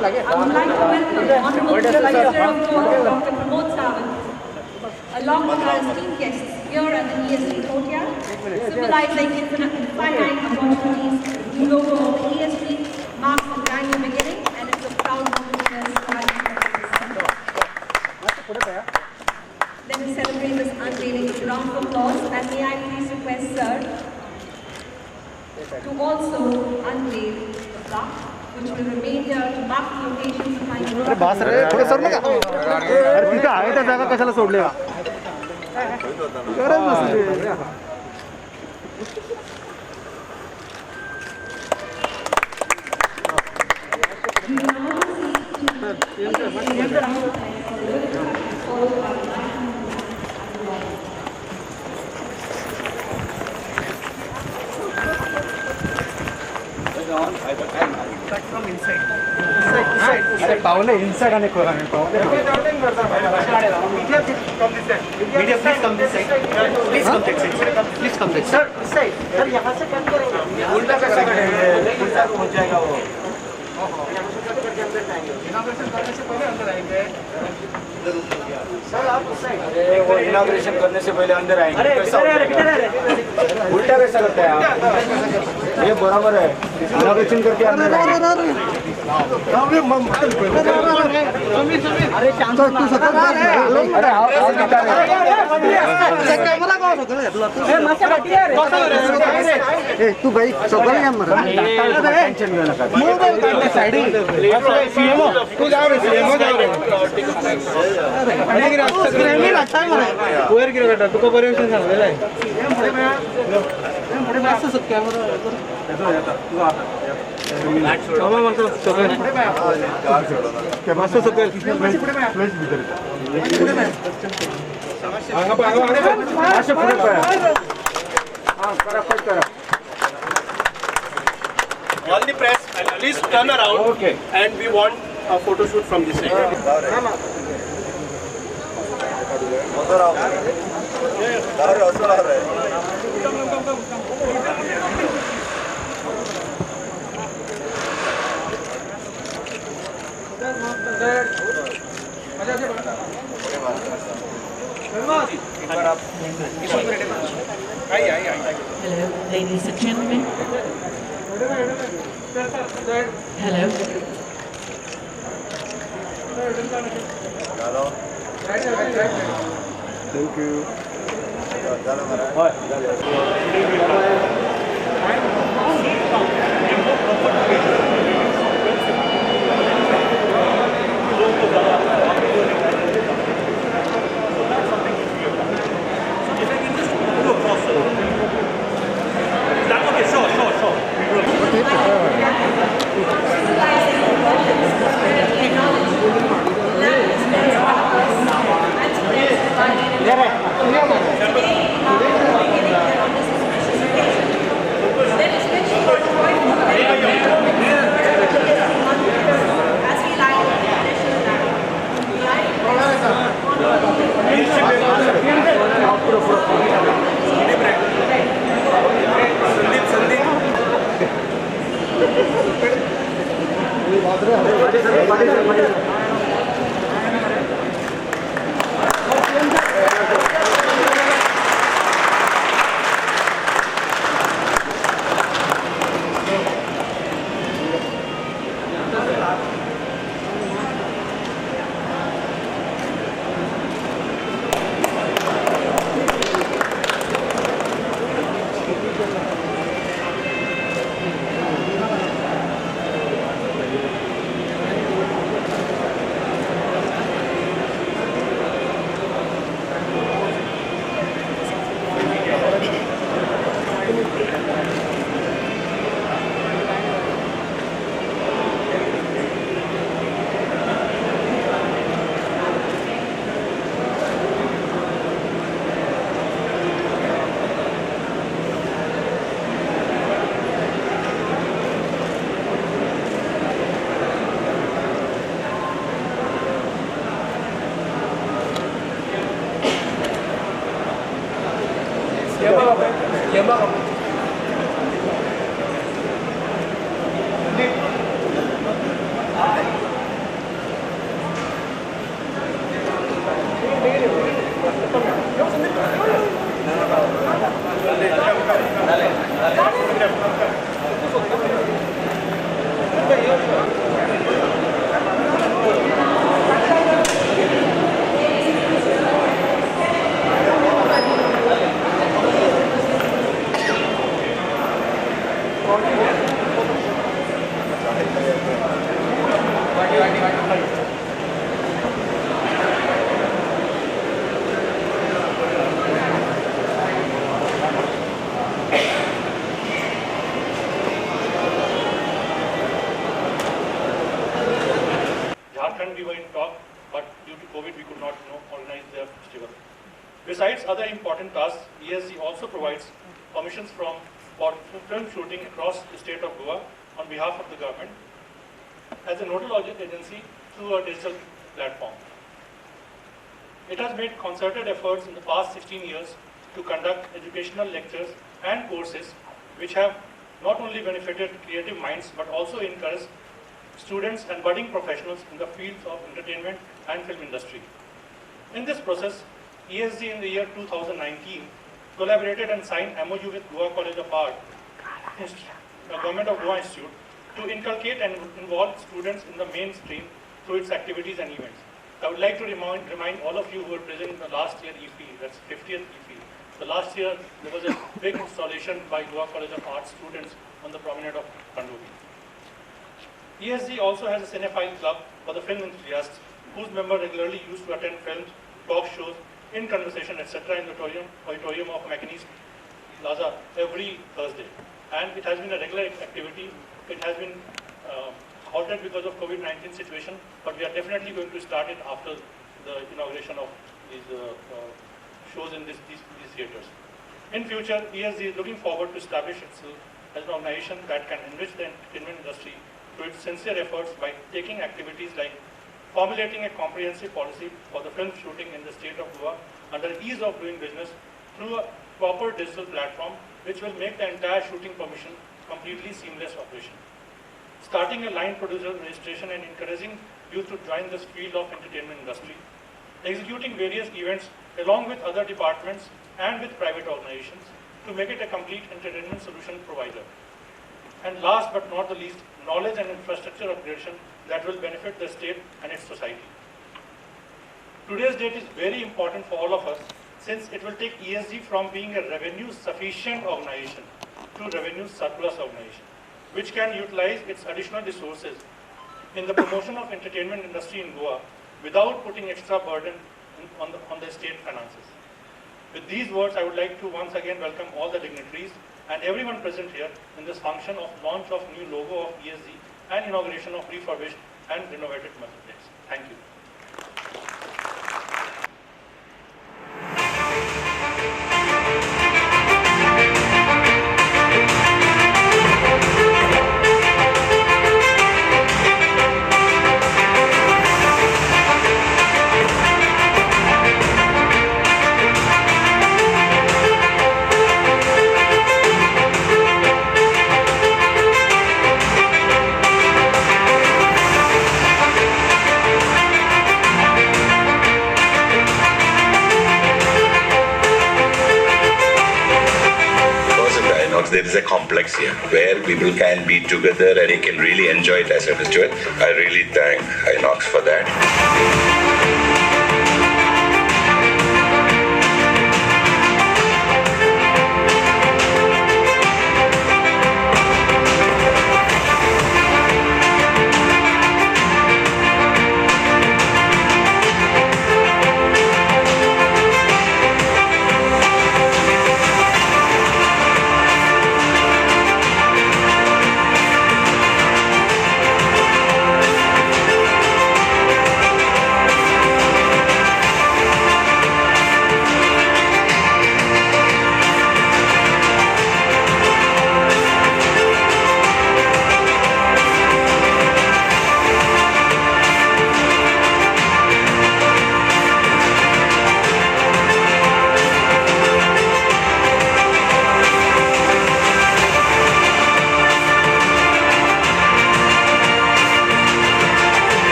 would like to welcome Honorable Minister of War, Dr. Pramod Sawant, along with our esteemed guests here at the ESG courtyard, symbolizing infinite opportunities. The logo of the ESG marks the brand new beginning, and it's a proud moment to Let me celebrate this unveiling with a round of applause, and may I please request Sir to also unveil the plaque, which will remain here to mark the occasion of my अरे बास रे थोडं sir नका अरे तिथं आहे त्या जागा कशाला सोडल्या गरज नसते from inside. अरे पावले इनसाइड आने को Pawle Media, please come this side. Please come this side. Please come this side. Sir इस साइड सर यहाँ से कट करेंगे उल्टा कैसे करेंगे? उल्टा हो जाएगा वो इनॉग्रेशन करने से पहले अंदर आएंगे. सर आप उस साइड वो इनॉग्रेशन करने से पहले अंदर आएंगे अरे कैसा किधर उल्टा कैसा करता है आप ये बराबर है इनॉग्रेशन करके अंदर अरे चांस तू सकत अरे आप बता रहे कॅमेरा का सकत ए मासे बाटी रे ए तू भाई सकल या मरा टेंशन घेऊ नका साइड सीएमओ तू जा रे सीएमओ जा रे आणि की रास्ता प्रेमी लागताय मला वर गिर बेटा तुका पर्यवेक्षण सांगलेलं आहे पुढे असं कॅमेरा मामा मागतो सकल मस्त सकल फ्लॅश भीतर असं पुढे करा हां करा पट करा All the press, please turn around. Okay. And we want a photo shoot from this side. Hello, ladies and gentlemen. Hello. Thank you Jharkhand we were in talk, but due to COVID we could not organize their festival. Besides other important tasks, ESG also provides permissions for film shooting across the state of Goa on behalf of the government as a nodal agency through a digital platform. It has made concerted efforts in the past 16 years to conduct educational lectures and courses which have not only benefited creative minds but also encouraged students and budding professionals in the fields of entertainment and film industry. In this process, ESG in the year 2019 collaborated and signed MOU with Goa College of Art, the Government of Goa Institute, to inculcate and involve students in the mainstream through its activities and events. I would like to remind all of you who were present in the last year EFI, that's 50th EFI. The last year there was a big installation by Goa College of Art students on the promenade of Kandovi. ESG also has a cinephile club for the film enthusiasts whose members regularly used to attend films, talk shows, in conversation, etc. in the auditorium of McKinney's Plaza every Thursday. And it has been a regular activity. It has been halted because of COVID-19 situation, but we are definitely going to start it after the inauguration of these shows in these theaters. In future, ESG is looking forward to establish itself as an organization that can enrich the entertainment industry through its sincere efforts by taking activities like formulating a comprehensive policy for the film shooting in the state of Goa under ease of doing business through a proper digital platform which will make the entire shooting permission completely seamless operation. Starting a line producer registration and encouraging youth to join this field of entertainment industry. Executing various events along with other departments and with private organizations to make it a complete entertainment solution provider. And last but not the least, knowledge and infrastructure upgradation that will benefit the state and its society. Today's date is very important for all of us since it will take ESG from being a revenue sufficient organization to revenue surplus organization, which can utilize its additional resources in the promotion of entertainment industry in Goa without putting extra burden on the state finances. With these words, I would like to once again welcome all the dignitaries and everyone present here in this function of launch of new logo of ESG and inauguration of refurbished and renovated marketplace. Thank you. There is a complex here where people can be together and you can really enjoy it as a festival. I really thank Inox for that.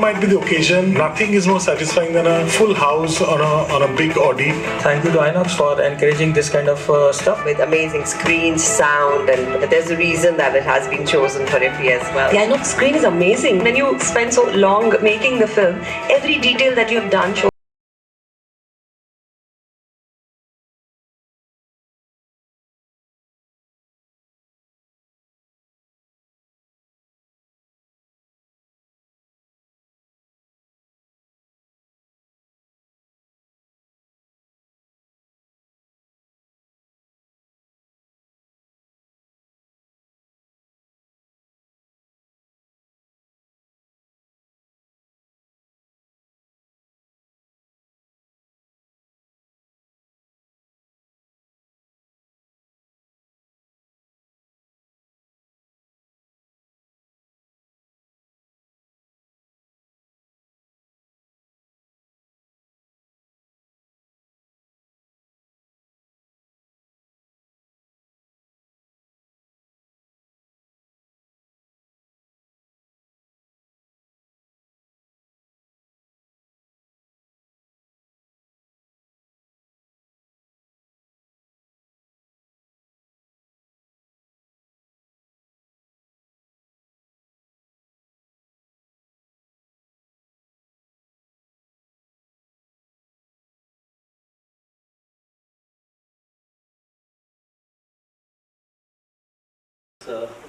might be the occasion, nothing is more satisfying than a full house on a big Audi. Thank you to Inox for encouraging this kind of stuff. With amazing screens, sound, and there's a reason that it has been chosen for IFFI as well. The Inox screen is amazing. When you spend so long making the film, every detail that you've done shows.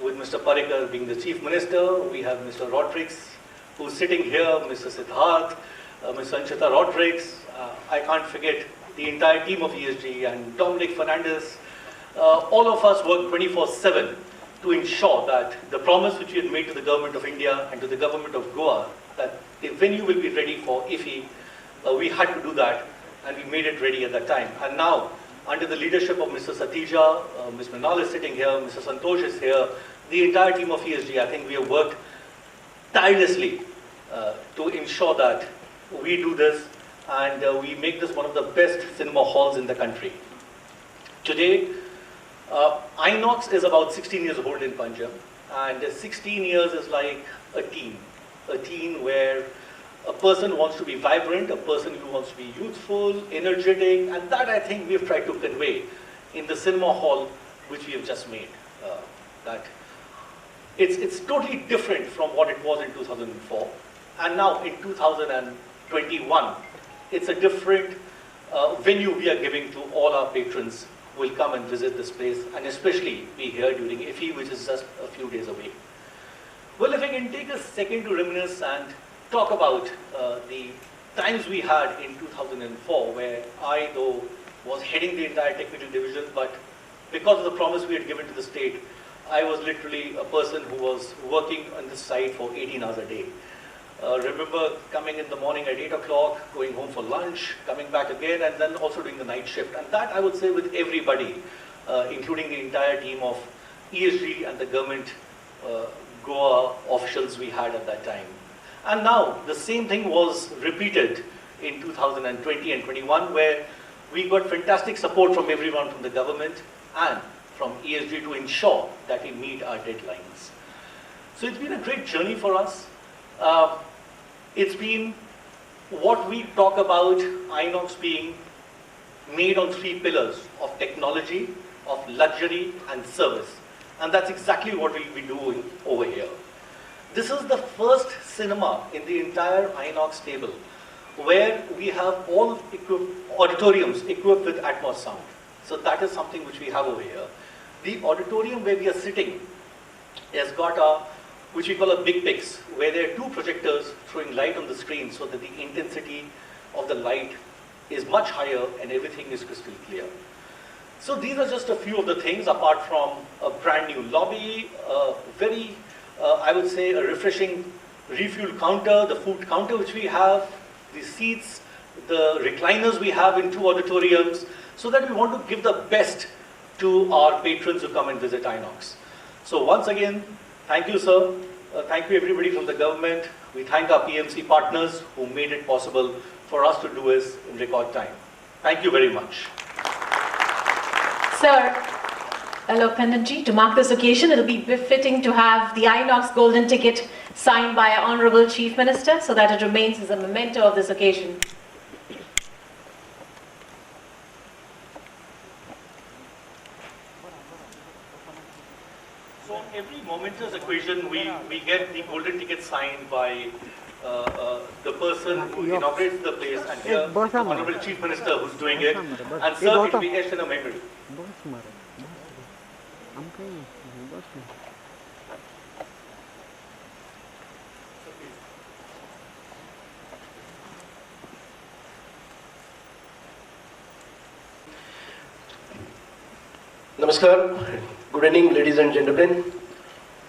With Mr. Parrikar being the Chief Minister, we have Mr. Rodrigues, who's sitting here, Mr. Siddharth, Ms. Anchita Rodrigues. I can't forget the entire team of ESG and Dominic Fernandez. All of us work 24/7 to ensure that the promise which we had made to the Government of India and to the Government of Goa, that the venue will be ready for IFFI, we had to do that, and we made it ready at that time. And now, under the leadership of Mr. Satija, Ms. Manal is sitting here, Mr. Santosh is here, the entire team of ESG, I think we have worked tirelessly to ensure that we do this and we make this one of the best cinema halls in the country. Today, Inox is about 16 years old in Punjab, and 16 years is like a teen where a person wants to be vibrant, a person who wants to be youthful, energetic, and that I think we have tried to convey in the cinema hall which we have just made. That it's totally different from what it was in 2004, and now in 2021, it's a different venue we are giving to all our patrons who will come and visit this place, and especially be here during IFFI, which is just a few days away. Well, if I can take a second to reminisce and talk about the times we had in 2004, where I, though, was heading the entire technical division, but because of the promise we had given to the state, I was literally a person who was working on this site for 18 hours a day. Remember coming in the morning at 8 o'clock, going home for lunch, coming back again, and then also doing the night shift. And that, I would say, with everybody, including the entire team of ESG and the government Goa officials we had at that time. And now, the same thing was repeated in 2020 and 21, where we got fantastic support from everyone, from the government and from ESG, to ensure that we meet our deadlines. So it's been a great journey for us. It's been what we talk about Inox being made on 3 pillars of technology, of luxury and service. And that's exactly what we'll be doing over here. This is the first cinema in the entire Inox stable where we have all auditoriums equipped with Atmos sound. So that is something which we have over here. The auditorium where we are sitting has got a, which we call a big pix, where there are 2 projectors throwing light on the screen so that the intensity of the light is much higher and everything is crystal clear. So these are just a few of the things, apart from a brand new lobby, very, I would say, a refreshing refuel counter, the food counter which we have, the seats, the recliners we have in 2 auditoriums, so that we want to give the best to our patrons who come and visit Inox. So once again, thank you, sir. Thank you, everybody from the government. We thank our PMC partners who made it possible for us to do this in record time. Thank you very much. Sir, Alok Tandonji. To mark this occasion, it will be befitting to have the Inox Golden Ticket signed by our Honourable Chief Minister so that it remains as a memento of this occasion. So every momentous occasion, we get the golden ticket signed by the person who inaugurates the place, and here, the Honourable Chief Minister who's doing it, and sir, it will be etched in a memory. Namaskar. Good evening, ladies and gentlemen.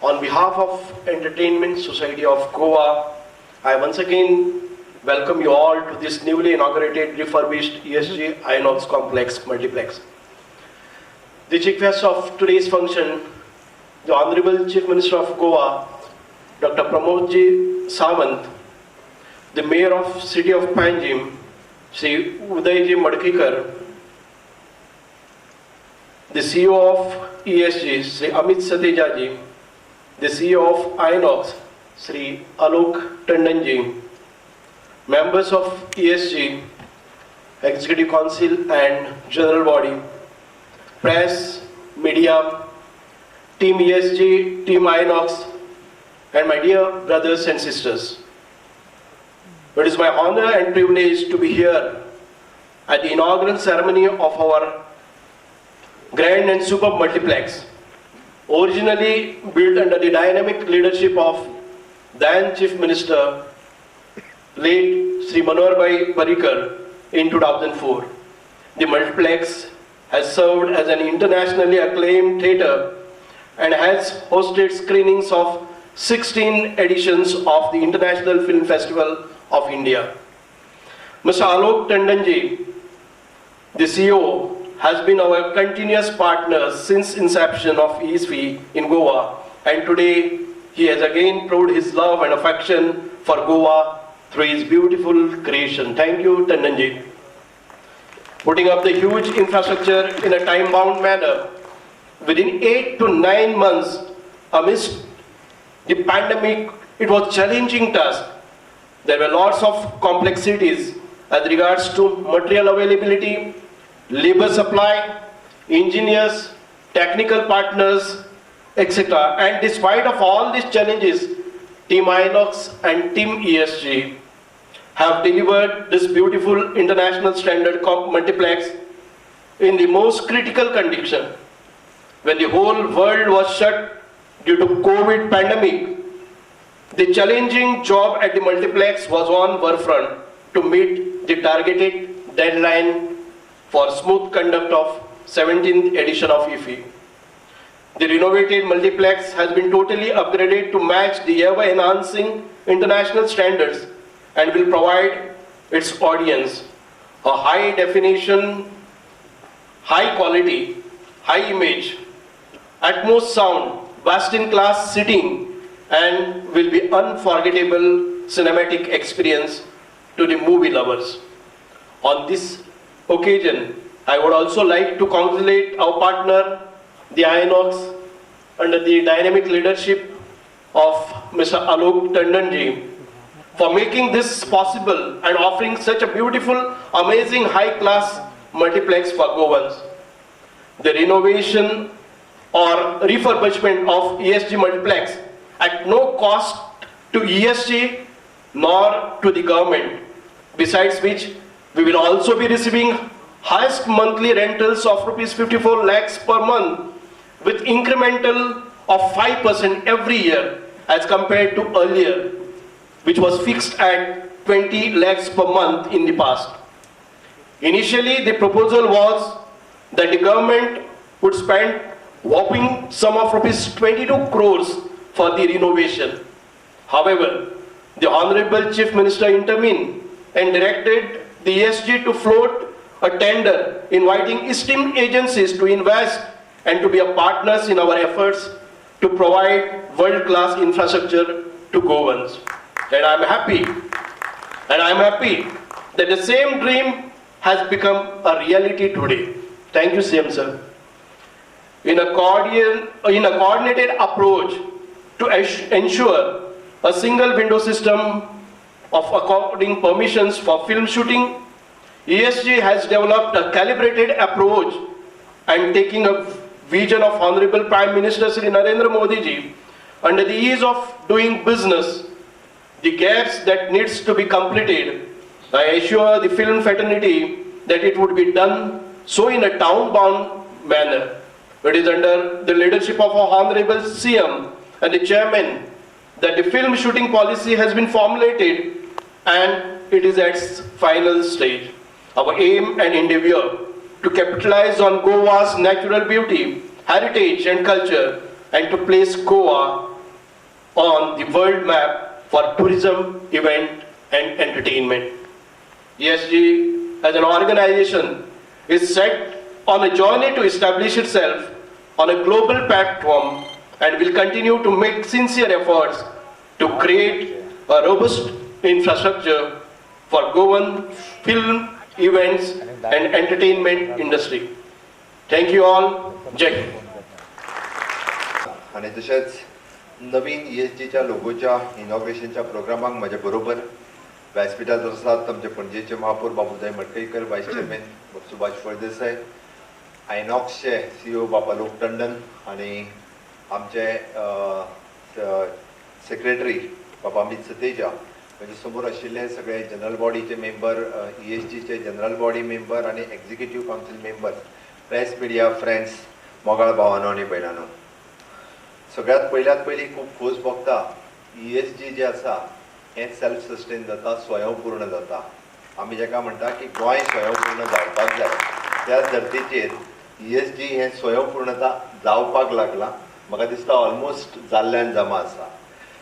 On behalf of Entertainment Society of Goa, I once again welcome you all to this newly inaugurated refurbished ESG Inox Complex Multiplex. The chief guest of today's function, the Honorable Chief Minister of Goa, Dr. Pramodji Sawant, the Mayor of City of Panjim, Sri Udayji Madkikar, the CEO of ESG, Sri Amit Satejaji, the CEO of Inox, Sri Alok Tandonji, members of ESG, Executive Council and General Body, press, media, Team ESG, Team Inox, and my dear brothers and sisters. It is my honor and privilege to be here at the inaugural ceremony of our grand and superb multiplex, originally built under the dynamic leadership of then Chief Minister, late Sri Manohar Bhai Parrikar, in 2004. The multiplex has served as an internationally acclaimed theatre and has hosted screenings of 16 editions of the International Film Festival of India. Mr. Alok Tandonji, the CEO, has been our continuous partner since inception of ESV in Goa, and today he has again proved his love and affection for Goa through his beautiful creation. Thank you, Tandonji. Putting up the huge infrastructure in a time-bound manner, within 8 to 9 months, amidst the pandemic, it was a challenging task. There were lots of complexities as regards to material availability, labor supply, engineers, technical partners, etc. And despite of all these challenges, Team Inox and Team ESG have delivered this beautiful international standard multiplex in the most critical condition. When the whole world was shut due to COVID pandemic, the challenging job at the multiplex was on war front to meet the targeted deadline for smooth conduct of 17th edition of IFFI. The renovated multiplex has been totally upgraded to match the ever-enhancing international standards and will provide its audience a high-definition, high-quality, high-image, utmost sound, best-in-class sitting, and will be unforgettable cinematic experience to the movie lovers. On this occasion, I would also like to congratulate our partner, the Inox, under the dynamic leadership of Mr. Alok Tandonji, for making this possible and offering such a beautiful, amazing, high-class multiplex for Goans. The renovation or refurbishment of ESG multiplex at no cost to ESG nor to the government, besides which we will also be receiving highest monthly rentals of rupees 54 lakhs per month with incremental of 5% every year as compared to earlier, which was fixed at 20 lakhs per month in the past. Initially, the proposal was that the government would spend whopping sum of rupees 22 crores for the renovation. However, the Honorable Chief Minister intervened and directed the ESG to float a tender inviting esteemed agencies to invest and to be a partners in our efforts to provide world-class infrastructure to Goans. And I'm happy that the same dream has become a reality today. Thank you, CM sir. in a coordinated approach to ensure a single window system of according permissions for film shooting. ESG has developed a calibrated approach and taking a vision of Honorable Prime Minister Shri Narendra Modi ji under the ease of doing business, the gaps that needs to be completed. I assure the film fraternity that it would be done so in a town-bound manner. It is under the leadership of our Honorable CM and the Chairman that the film shooting policy has been formulated and it is at its final stage. Our aim and endeavor to capitalize on Goa's natural beauty, heritage and culture and to place Goa on the world map for tourism, event and entertainment. ESG as an organization is set on a journey to establish itself on a global platform and will continue to make sincere efforts to create a robust infrastructure for Goan film, events and entertainment industry. Thank you all. Jai Hind. आणि तशेंच नवीन ESGच्या लोगोच्या इनॉग्रेशनच्या प्रोग्रामाक माझ्या बरोबर व्यासपीठार आसात आमचे पणजेचे महापौर बाबूजाई Madkaikar, vice chairman Subhash Phaldesai, आयनॉक्सचे CEO बाबा लोक टंडन आणि आमचे सेक्रेटरी बाबा अमित सतेजा, म्हणजे समोर आशिल्ले सगळे जनरल बॉडीचे मेंबर, ESGचे जनरल बॉडी मेंबर आणि executive council member, press media friends, मोगाळ भावांनो आणि भयणांनो, सगळ्यात पयली खूप खोस भोगता ESG जे आसा हें सेल्फ सस्टेन जाता, स्वयंपूर्ण जाता. आमी जेका म्हणटा की गोंय स्वयंपूर्ण जावपाक जाय, त्या धर्तीचेर ESG हें स्वयंपूर्णता जावपाक लागला. म्हाका दिसता ऑलमोस्ट जाल्ल्यान जमा आसा.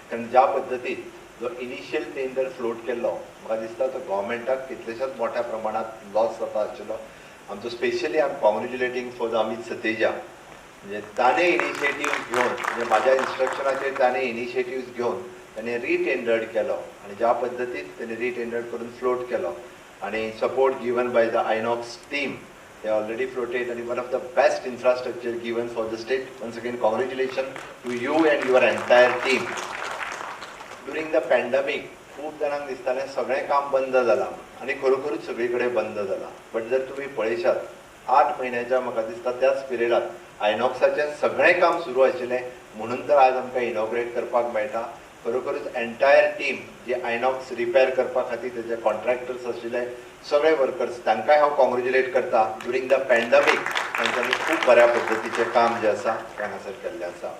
कारण ज्या पद्दतीन जो इनिशियल टेंडर फ्लोट केल्लो म्हाका दिसता तो गव्हर्मेंटाक कितलेशाच मोठ्या प्रमाणात लॉस जाता आशिल्लो. आमचो specially I am congratulating for the Amit Sateja, म्हणजे ताणें इनिशिएटीव्ह घेवन, म्हणजे म्हाज्या इन्स्ट्रक्शनाचेर ताणें इनिशिएटिव्ह घेवन ताणें रिटेंडर्ड केलो आणि ज्या पद्दतीन ताणें रिटेंडर्ड करून फ्लोट केलो आणि support given by the Inox team, they already floated and one of the best infrastructure given for the state. Once again, congratulations to you and your entire team. During the pandemic, खूप जाणांक दिसतालें सगळें काम बंद जालां आणि खरोखरूच सगळी कडेन बंद जालां. बट जर तुम्ही पळयशात 8 म्हयन्याच्या म्हाका दिसता त्याच पिरियडात आयनॉक्साचें सगळें काम सुरू आशिल्लें, म्हणून तर आज आमकां इनॉग्रेट करपाक मेळटा. खरोखरूच एंटायर टीम जे आयनॉक्स रिपेर करपा खातीर तेजे कॉन्ट्रॅक्टर्स आशिल्ले सगळे वर्कर्स, तांकांय हांव कॉंग्रेच्युलेट करता. ड्युरींग द पॅन्डमीक तांच्यांनी खूब बऱ्या पद्दतीचें काम जे आसा तें हांगासर केल्लें आसा.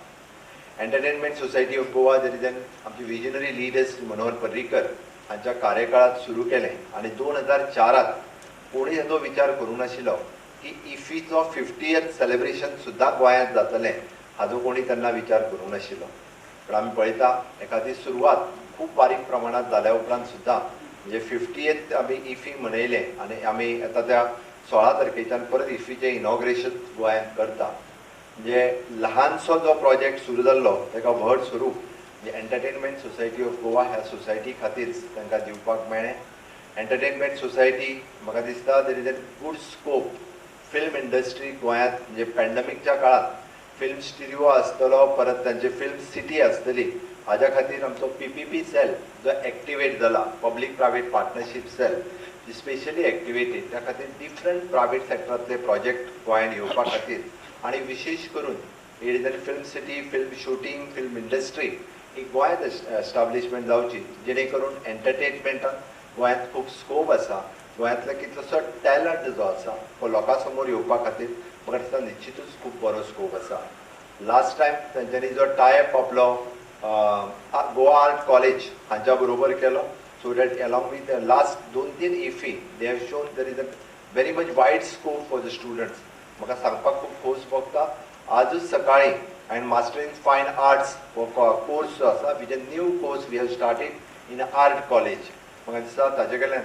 एंटरटेनमेंट सोसायटी ऑफ गोवा दर इज आमची विजनरी लिडर्स मनोहर पर्रीकर हांच्या कार्यकाळात सुरू केलें आणि 2004 कोणी हाचो विचार करूं नाशिल्लो की इफीचो 50th सेलिब्रेशन सुद्दां गोंयांत जातलें, हाचो कोणी तेन्ना विचार करूं नाशिल्लो. पण आमी पळयता एखादी सुरवात खूब बारीक प्रमाणात जाल्या उपरांत सुद्दां म्हणजे 50th आमी इफी मनयलें आणि आमी आतां त्या 16 तारखेच्यान परत इफीचें इनॉग्रेशन गोंयांत करता. म्हणजे ल्हानसो जो प्रोजेक्ट सुरू जाल्लो ताका व्हड स्वरूप म्हणजे एंटरटेनमेंट सोसायटी ऑफ गोवा ह्या सोसायटी खातीर तांकां दिवपाक मेळ्ळें. एंटरटेनमेंट सोसायटी म्हाका दिसता there is a good scope film industry गोंयांत, म्हणजे पॅन्डमिकच्या काळात फिल्म स्टुडिओ आसतलो, परत तांची फिल्म सिटी आसतली, हाज्या खातीर आमचो PPP सेल जो एक्टिवेट जाला, public private partnership cell specially activated, त्या खातीर डिफरंट प्रायवेट सेक्टरांतले प्रोजेक्ट गोंयांत येवपा खातीर आणि विशेष करून हे film city, film shooting, film industry ही गोंयांत एस्टाब्लिशमेंट जावची, जेणे करून एंटरटेनमेंटान गोंयांत खूब स्कोप आसा. गोंयांतलो कितलोसो टॅलंट जो आसा तो लोकां समोर येवपा खातीर म्हाका दिसता निश्चितूच खूब बरो स्कोप आसा. लास्ट टायम तांच्यांनी जो टायप आपलो गोवा आर्ट कॉलेज हांच्या बरोबर केलो, so that along with last 2-3 IFFI they have shown there is a very much wide scope for the students. म्हाका सांगपाक खूब खोस भोगता. आजूच सकाळीं हांवें मास्टर इन फायन आर्ट्स हो कोर्स जो आसा which a new course we have started in art college. म्हाका दिसता ताजे कडल्यान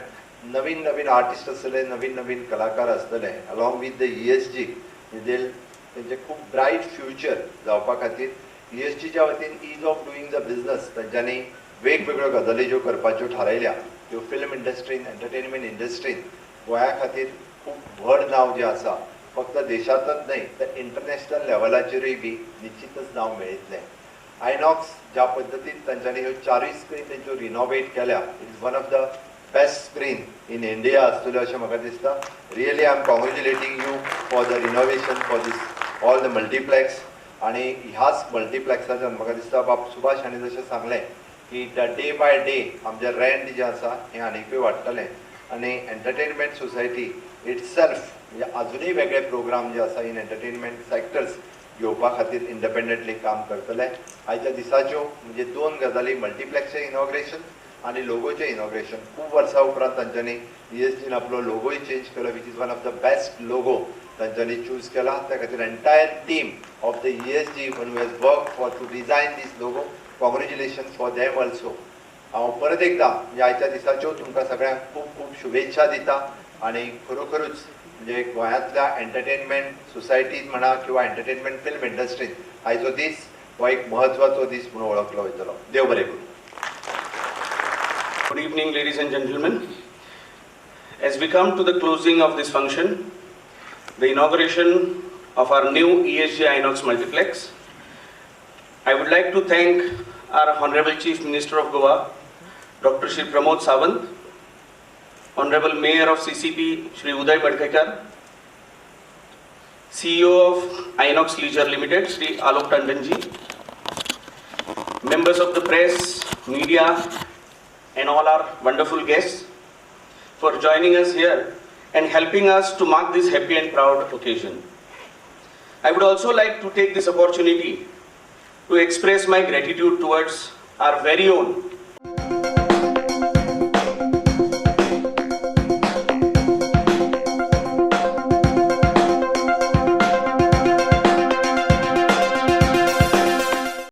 नवीन नवीन आर्टिस्ट आसतले, नवीन नवीन कलाकार आसतले, अलॉंग वीथ द ESG तेंचे खूब ब्रायट फ्युचर जावपा खातीर ESGच्या वतीन ease of doing the business तांच्यांनी वेगवेगळ्यो गजाली ज्यो करपाच्यो थारायल्या त्यो फिल्म इंडस्ट्रीन, एंटरटेनमेंट इंडस्ट्रीन गोंया खातीर खूब व्हड नांव जें आसा फक्त देशांतच न्हय तर इंटरनॅशनल लेवलाचेरूय बी निश्चितच नांव मेळयतलें. आयनॉक्स ज्या पद्दतीन तांच्यांनी ह्यो 4 स्क्रीन तेंच्यो रिनोवेट केल्या, it is one of the best screen in India आसतल्यो अशें म्हाका दिसता. Really I am congratulating you for the renovation for these all the multiplex. आणि ह्याच मल्टीप्लेक्साच्यान म्हाका दिसता बाब सुभाष हांणी जशें सांगलें की डे बाय डे आमचें रेंट जें आसा हें आनीकूय वाडटलें आनी एंटरटेनमेंट सोसायटी इटसेल्फ म्हणजे आजुनूय वेगळे प्रोग्राम जे आसा इन एंटरटेनमेंट सेक्टर्स घेवपा खातीर इंडिपेंडंटली काम करतले. आयच्या दिसाच्यो म्हणजे 2 गजाली, मल्टीप्लेक्सचें इनॉग्रेशन आनी लोगोचें इनॉग्रेशन. खूब वर्सां उपरांत तांच्यांनी ESGन आपलो लोगोय चेंज केलो, which is one of the best logo तांच्यांनी चूज केला. त्या खातीर entire team of the ESG one has work for to design these logo. Congratulation for them also. हांव परत एकदां म्हणजे आयच्या दिसाच्यो तुमकां सगळ्यांक खूब खूब शुभेच्छा दिता आनी खरोखरूच म्हणजे गोंयांतल्या एंटरटेनमेंट सोसायटीन म्हणा किंवा एंटरटेनमेंट फिल्म इंडस्ट्रीन आयचो दीस हो एक म्हत्वाचो दीस म्हणून वळखलो वयतलो. देव बरें करूं. Good evening, ladies and gentlemen. As we come to the closing of this function, the inauguration of our new ESG Inox Multiplex, I would like to thank our Honorable Chief Minister of Goa, Dr. Shri Pramod Sawant, Honorable Mayor of CCP, Shri Uday Badkekar, CEO of Inox Leisure Limited, Shri Alok Tandon ji, members of the press, media, and all our wonderful guests for joining us here and helping us to mark this happy and proud occasion. I would also like to take this opportunity to express my gratitude towards our very own